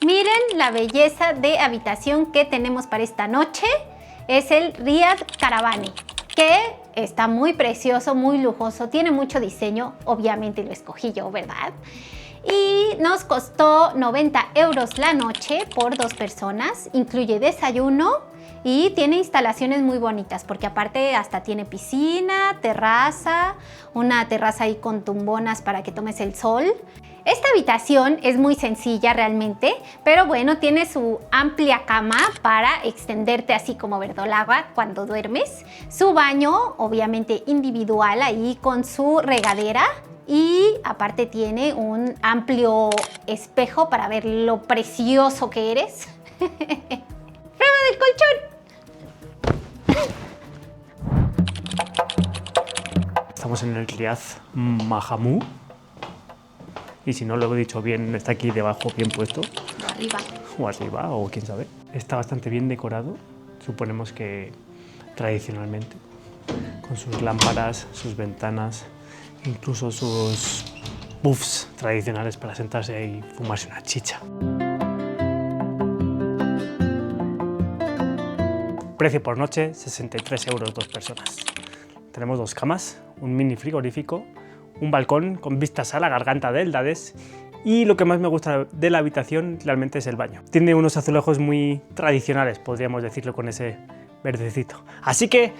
Miren la belleza de habitación que tenemos para esta noche. Es el Riad Caravane, que está muy precioso, muy lujoso, tiene mucho diseño, obviamente lo escogí yo, ¿verdad? Y nos costó 90 € la noche por 2 personas, incluye desayuno y tiene instalaciones muy bonitas porque aparte hasta tiene piscina, terraza, una terraza ahí con tumbonas para que tomes el sol. Esta habitación es muy sencilla realmente, pero bueno, tiene su amplia cama para extenderte así como verdolaga cuando duermes. Su baño, obviamente individual, ahí con su regadera. Y aparte tiene un amplio espejo para ver lo precioso que eres. ¡Prueba del colchón! Estamos en el Riad Mahamou. Y si no lo he dicho bien, está aquí debajo bien puesto. Arriba. O arriba, o quién sabe. Está bastante bien decorado, suponemos que tradicionalmente. Con sus lámparas, sus ventanas, incluso sus puffs tradicionales para sentarse y fumarse una chicha. Precio por noche, 63 € 2 personas. Tenemos 2 camas, un mini frigorífico, un balcón con vistas a la garganta del Dades y lo que más me gusta de la habitación realmente es el baño. Tiene unos azulejos muy tradicionales, podríamos decirlo, con ese verdecito. Así que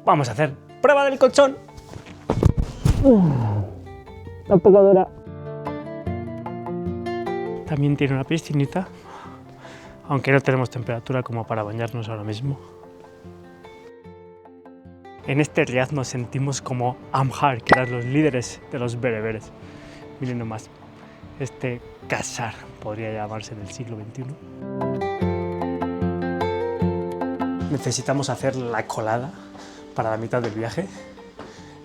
vamos a hacer prueba del colchón. La tocadora. También tiene una piscinita, aunque no tenemos temperatura como para bañarnos ahora mismo. En este Riad nos sentimos como Amhar, que eran los líderes de los bereberes. Miren nomás, este casar podría llamarse del siglo XXI. Necesitamos hacer la colada para la mitad del viaje.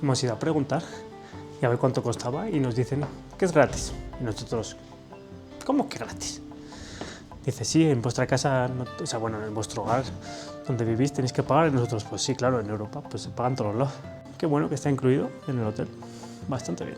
Hemos ido a preguntar y a ver cuánto costaba y nos dicen que es gratis. Y nosotros, ¿cómo que gratis? Dice, sí, en vuestra casa, o sea, bueno, en vuestro hogar donde vivís tenéis que pagar, y nosotros, pues sí, claro, en Europa pues se pagan todos los lados. Qué bueno que está incluido en el hotel, bastante bien.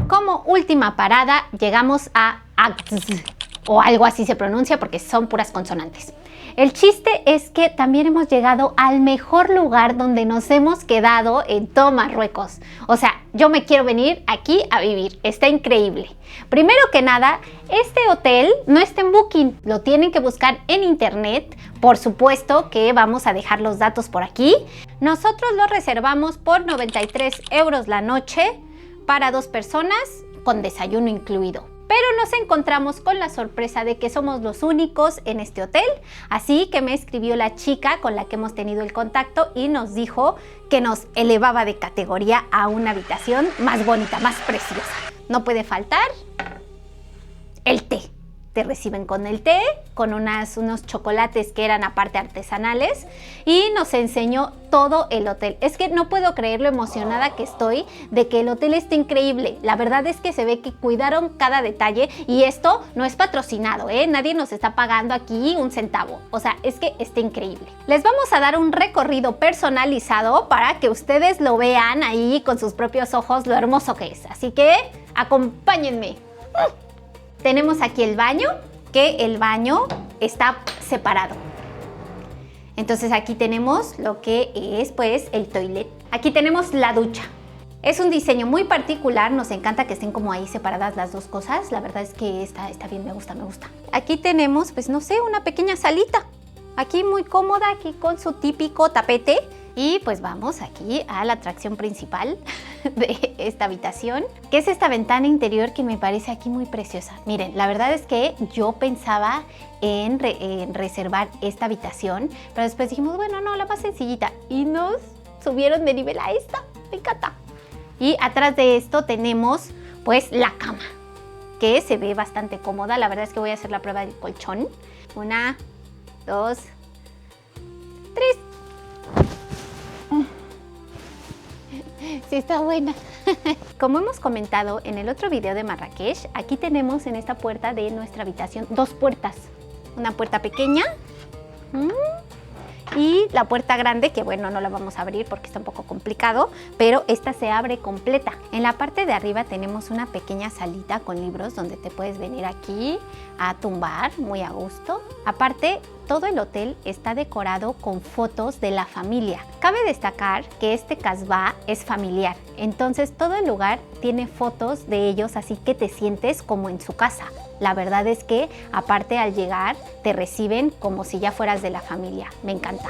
Como última parada llegamos a Agdz, o algo así se pronuncia porque son puras consonantes. El chiste es que también hemos llegado al mejor lugar donde nos hemos quedado en todo Marruecos. O sea, yo me quiero venir aquí a vivir, está increíble. Primero que nada, este hotel no está en Booking, lo tienen que buscar en internet. Por supuesto que vamos a dejar los datos por aquí. Nosotros lo reservamos por 93 € la noche para 2 personas con desayuno incluido. Pero nos encontramos con la sorpresa de que somos los únicos en este hotel, así que me escribió la chica con la que hemos tenido el contacto y nos dijo que nos elevaba de categoría a una habitación más bonita, más preciosa. No puede faltar el té. Te reciben con el té, con unos chocolates que eran aparte artesanales y nos enseñó todo el hotel. Es que no puedo creer lo emocionada que estoy de que el hotel esté increíble. La verdad es que se ve que cuidaron cada detalle y esto no es patrocinado, ¿eh? Nadie nos está pagando aquí un centavo. O sea, es que está increíble. Les vamos a dar un recorrido personalizado para que ustedes lo vean ahí con sus propios ojos lo hermoso que es. Así que acompáñenme. Tenemos aquí el baño, que el baño está separado. Entonces aquí tenemos lo que es pues el toilet. Aquí tenemos la ducha. Es un diseño muy particular, nos encanta que estén como ahí separadas las dos cosas. La verdad es que está bien, me gusta. Aquí tenemos, pues no sé, una pequeña salita. Aquí muy cómoda, aquí con su típico tapete. Y pues vamos aquí a la atracción principal de esta habitación, que es esta ventana interior que me parece aquí muy preciosa. Miren, la verdad es que yo pensaba en reservar esta habitación, pero después dijimos, bueno, no, la más sencillita. Y nos subieron de nivel a esta, me encanta. Y atrás de esto tenemos pues la cama, que se ve bastante cómoda. La verdad es que voy a hacer la prueba del colchón. 1, 2, 3. Sí, está buena. Como hemos comentado en el otro video de Marrakech, aquí tenemos en esta puerta de nuestra habitación 2 puertas. Una puerta pequeña Y la puerta grande, que bueno, no la vamos a abrir porque está un poco complicado, pero esta se abre completa. En la parte de arriba tenemos una pequeña salita con libros donde te puedes venir aquí a tumbar muy a gusto. Aparte, todo el hotel está decorado con fotos de la familia. Cabe destacar que este Casbah es familiar, entonces todo el lugar tiene fotos de ellos, así que te sientes como en su casa. La verdad es que, aparte, al llegar, te reciben como si ya fueras de la familia. Me encanta.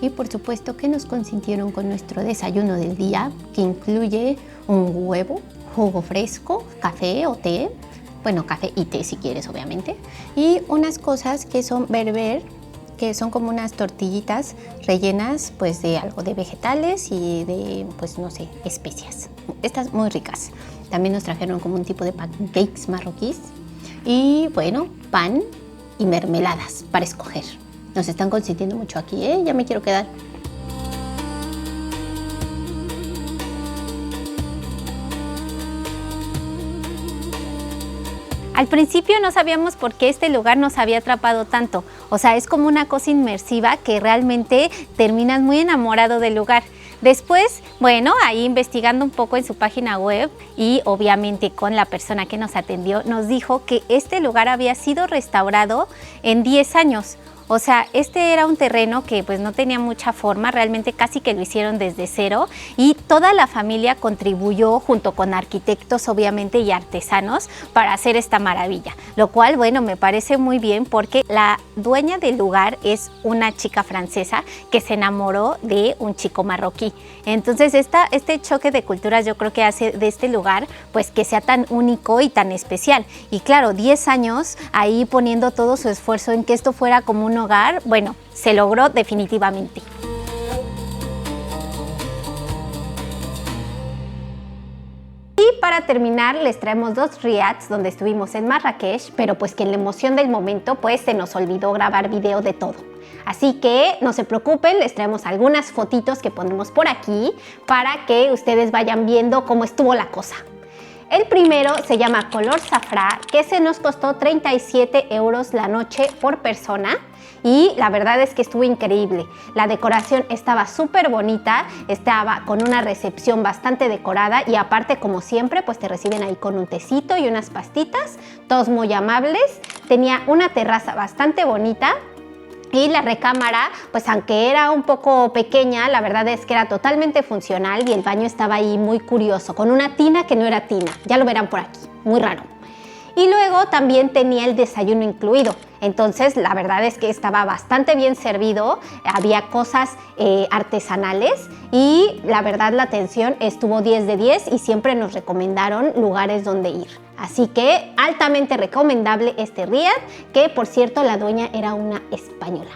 Y por supuesto que nos consintieron con nuestro desayuno del día, que incluye un huevo, jugo fresco, café o té, bueno, café y té si quieres obviamente, y unas cosas que son berber, que son como unas tortillitas rellenas pues de algo de vegetales y de, pues no sé, especias. Estas muy ricas. También nos trajeron como un tipo de pancakes marroquíes y bueno, pan y mermeladas para escoger. Nos están consintiendo mucho aquí, ¿eh? Ya me quiero quedar. Al principio no sabíamos por qué este lugar nos había atrapado tanto. O sea, es como una cosa inmersiva que realmente terminas muy enamorado del lugar. Después, bueno, ahí investigando un poco en su página web y obviamente con la persona que nos atendió, nos dijo que este lugar había sido restaurado en 10 años. O sea, este era un terreno que pues no tenía mucha forma, realmente casi que lo hicieron desde cero y toda la familia contribuyó junto con arquitectos obviamente y artesanos para hacer esta maravilla. Lo cual, bueno, me parece muy bien porque la dueña del lugar es una chica francesa que se enamoró de un chico marroquí. Entonces este choque de culturas yo creo que hace de este lugar pues que sea tan único y tan especial. Y claro, 10 años ahí poniendo todo su esfuerzo en que esto fuera como un hogar, bueno, se logró definitivamente. Y para terminar les traemos 2 riads donde estuvimos en Marrakech, pero pues que en la emoción del momento pues se nos olvidó grabar video de todo. Así que no se preocupen, les traemos algunas fotitos que ponemos por aquí para que ustedes vayan viendo cómo estuvo la cosa. El primero se llama Color Safrá, que se nos costó 37 € la noche por persona. Y la verdad es que estuvo increíble. La decoración estaba súper bonita, estaba con una recepción bastante decorada y aparte, como siempre, pues te reciben ahí con un tecito y unas pastitas, todos muy amables. Tenía una terraza bastante bonita. Y la recámara, pues aunque era un poco pequeña, la verdad es que era totalmente funcional y el baño estaba ahí muy curioso, con una tina que no era tina, ya lo verán por aquí, muy raro. Y luego también tenía el desayuno incluido, entonces la verdad es que estaba bastante bien servido, había cosas artesanales y la verdad la atención estuvo 10 de 10 y siempre nos recomendaron lugares donde ir. Así que altamente recomendable este riad, que por cierto la dueña era una española.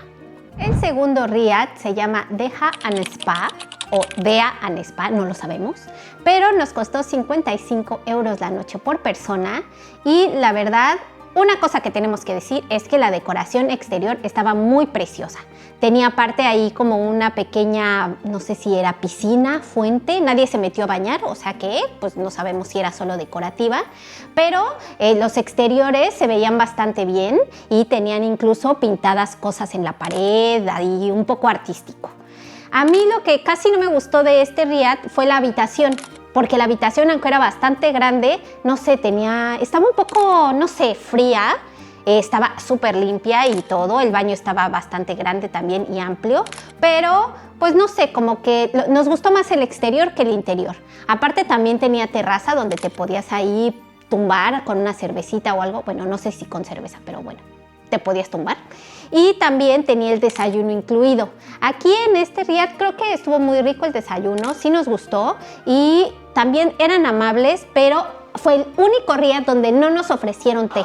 El segundo riad se llama Deha and Spa o Dea and Spa, no lo sabemos, pero nos costó 55 € la noche por persona y la verdad, una cosa que tenemos que decir es que la decoración exterior estaba muy preciosa. Tenía aparte ahí como una pequeña, no sé si era piscina, fuente, nadie se metió a bañar, o sea que pues no sabemos si era solo decorativa, pero los exteriores se veían bastante bien y tenían incluso pintadas cosas en la pared, ahí un poco artístico. A mí lo que casi no me gustó de este riad fue la habitación, porque la habitación, aunque era bastante grande, no sé, estaba un poco, no sé, fría, estaba súper limpia y todo, el baño estaba bastante grande también y amplio, pero pues no sé, como que nos gustó más el exterior que el interior. Aparte también tenía terraza donde te podías ahí tumbar con una cervecita o algo, bueno, no sé si con cerveza, pero bueno, te podías tumbar. Y también tenía el desayuno incluido. Aquí en este riad creo que estuvo muy rico el desayuno, sí nos gustó y también eran amables, pero fue el único riad donde no nos ofrecieron té.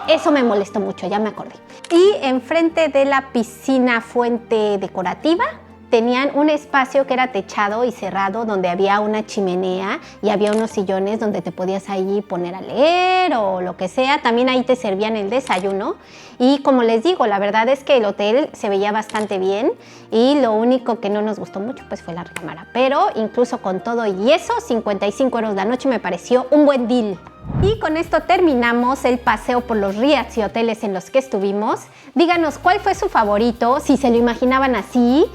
Eso me molestó mucho, ya me acordé. Y enfrente de la piscina fuente decorativa tenían un espacio que era techado y cerrado, donde había una chimenea y había unos sillones donde te podías ahí poner a leer o lo que sea. También ahí te servían el desayuno. Y como les digo, la verdad es que el hotel se veía bastante bien y lo único que no nos gustó mucho pues fue la recámara. Pero incluso con todo y eso, 55 euros la noche me pareció un buen deal. Y con esto terminamos el paseo por los riads y hoteles en los que estuvimos. Díganos cuál fue su favorito, si se lo imaginaban así,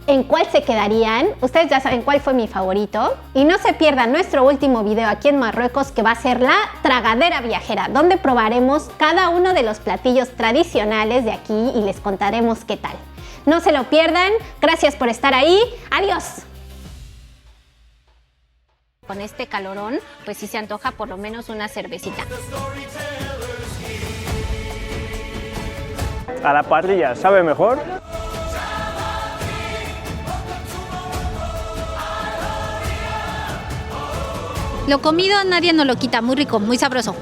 en cuál se quedarían. Ustedes ya saben cuál fue mi favorito. Y no se pierdan nuestro último video aquí en Marruecos, que va a ser la tragadera viajera, donde probaremos cada uno de los platillos tradicionales de aquí y les contaremos qué tal. No se lo pierdan. Gracias por estar ahí. Adiós. Con este calorón, pues sí se antoja por lo menos una cervecita. A la parrilla, ¿sabe mejor? Lo comido nadie nos lo quita, muy rico, muy sabroso.